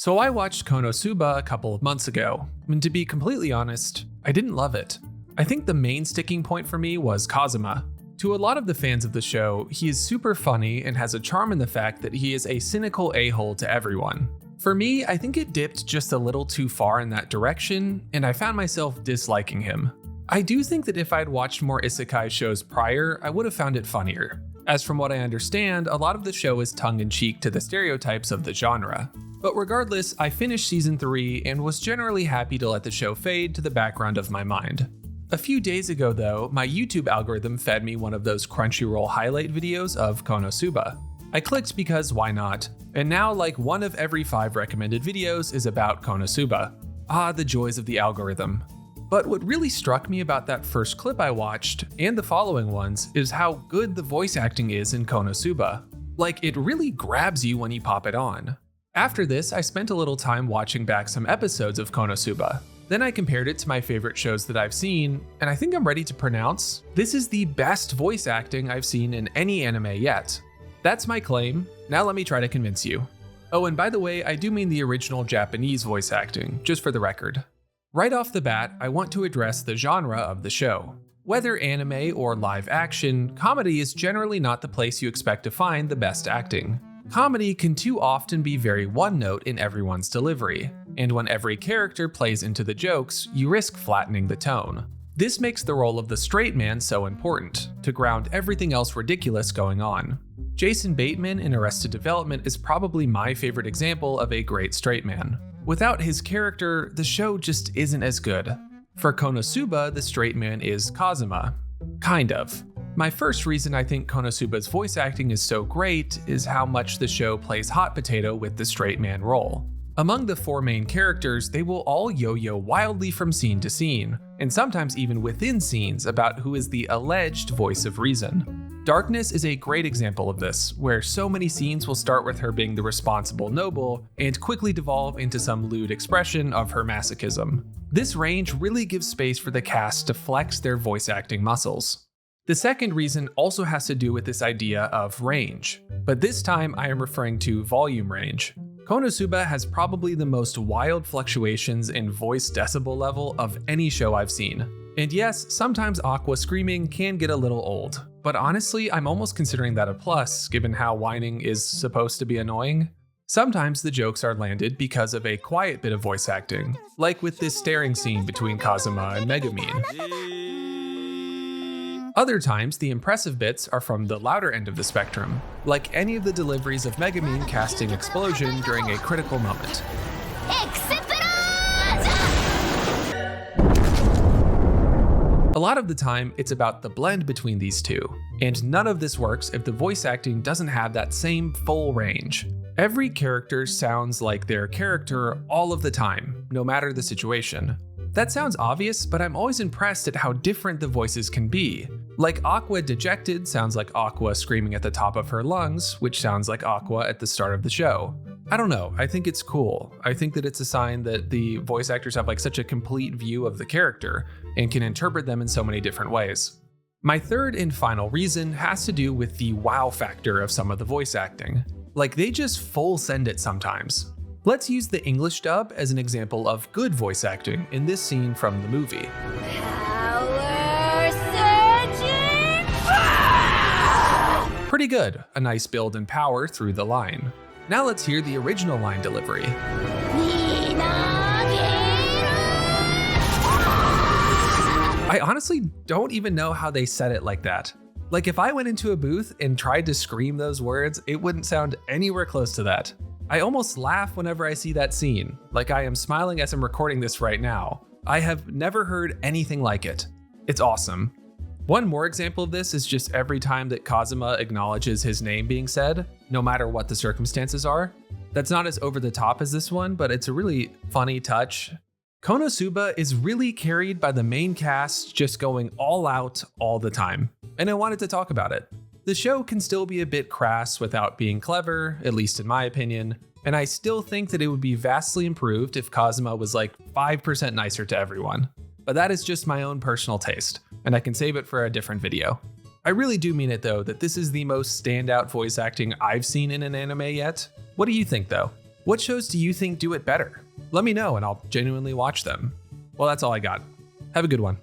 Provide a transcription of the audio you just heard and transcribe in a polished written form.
So I watched Konosuba a couple of months ago, and to be completely honest, I didn't love it. I think the main sticking point for me was Kazuma. To a lot of the fans of the show, he is super funny and has a charm in the fact that he is a cynical a-hole to everyone. For me, I think it dipped just a little too far in that direction, and I found myself disliking him. I do think that if I'd watched more isekai shows prior, I would have found it funnier. As from what I understand, a lot of the show is tongue-in-cheek to the stereotypes of the genre. But regardless, I finished season 3 and was generally happy to let the show fade to the background of my mind. A few days ago though, my YouTube algorithm fed me one of those Crunchyroll highlight videos of Konosuba. I clicked because why not? And now like 1 of every 5 recommended videos is about Konosuba. Ah, the joys of the algorithm. But what really struck me about that first clip I watched, and the following ones, is how good the voice acting is in Konosuba. Like, it really grabs you when you pop it on. After this, I spent a little time watching back some episodes of Konosuba. Then I compared it to my favorite shows that I've seen, and I think I'm ready to pronounce this is the best voice acting I've seen in any anime yet. That's my claim, now let me try to convince you. Oh, and by the way, I do mean the original Japanese voice acting, just for the record. Right off the bat, I want to address the genre of the show. Whether anime or live action, comedy is generally not the place you expect to find the best acting. Comedy can too often be very one-note in everyone's delivery, and when every character plays into the jokes, you risk flattening the tone. This makes the role of the straight man so important, to ground everything else ridiculous going on. Jason Bateman in Arrested Development is probably my favorite example of a great straight man. Without his character, the show just isn't as good. For Konosuba, the straight man is Kazuma. Kind of. My first reason I think Konosuba's voice acting is so great is how much the show plays hot potato with the straight man role. Among the 4 main characters, they will all yo-yo wildly from scene to scene, and sometimes even within scenes about who is the alleged voice of reason. Darkness is a great example of this, where so many scenes will start with her being the responsible noble and quickly devolve into some lewd expression of her masochism. This range really gives space for the cast to flex their voice acting muscles. The second reason also has to do with this idea of range, but this time I am referring to volume range. Konosuba has probably the most wild fluctuations in voice decibel level of any show I've seen. And yes, sometimes Aqua screaming can get a little old, but honestly, I'm almost considering that a plus given how whining is supposed to be annoying. Sometimes the jokes are landed because of a quiet bit of voice acting, like with this staring scene between Kazuma and Megumin. Other times, the impressive bits are from the louder end of the spectrum, like any of the deliveries of Megumin casting Explosion during a critical moment. A lot of the time, it's about the blend between these two, and none of this works if the voice acting doesn't have that same full range. Every character sounds like their character all of the time, no matter the situation. That sounds obvious, but I'm always impressed at how different the voices can be. Like Aqua dejected sounds like Aqua screaming at the top of her lungs, which sounds like Aqua at the start of the show. I don't know, I think it's cool. I think that it's a sign that the voice actors have like such a complete view of the character and can interpret them in so many different ways. My third and final reason has to do with the wow factor of some of the voice acting. Like they just full send it sometimes. Let's use the English dub as an example of good voice acting in this scene from the movie. Power surging! Ah! Pretty good, a nice build in power through the line. Now let's hear the original line delivery. I honestly don't even know how they said it like that. Like if I went into a booth and tried to scream those words, it wouldn't sound anywhere close to that. I almost laugh whenever I see that scene, like I am smiling as I'm recording this right now. I have never heard anything like it. It's awesome. One more example of this is just every time that Kazuma acknowledges his name being said, no matter what the circumstances are. That's not as over the top as this one, but it's a really funny touch. Konosuba is really carried by the main cast just going all out all the time, and I wanted to talk about it. The show can still be a bit crass without being clever, at least in my opinion, and I still think that it would be vastly improved if Kazuma was like 5% nicer to everyone. But that is just my own personal taste, and I can save it for a different video. I really do mean it though, that this is the most standout voice acting I've seen in an anime yet. What do you think though? What shows do you think do it better? Let me know and I'll genuinely watch them. Well, that's all I got. Have a good one.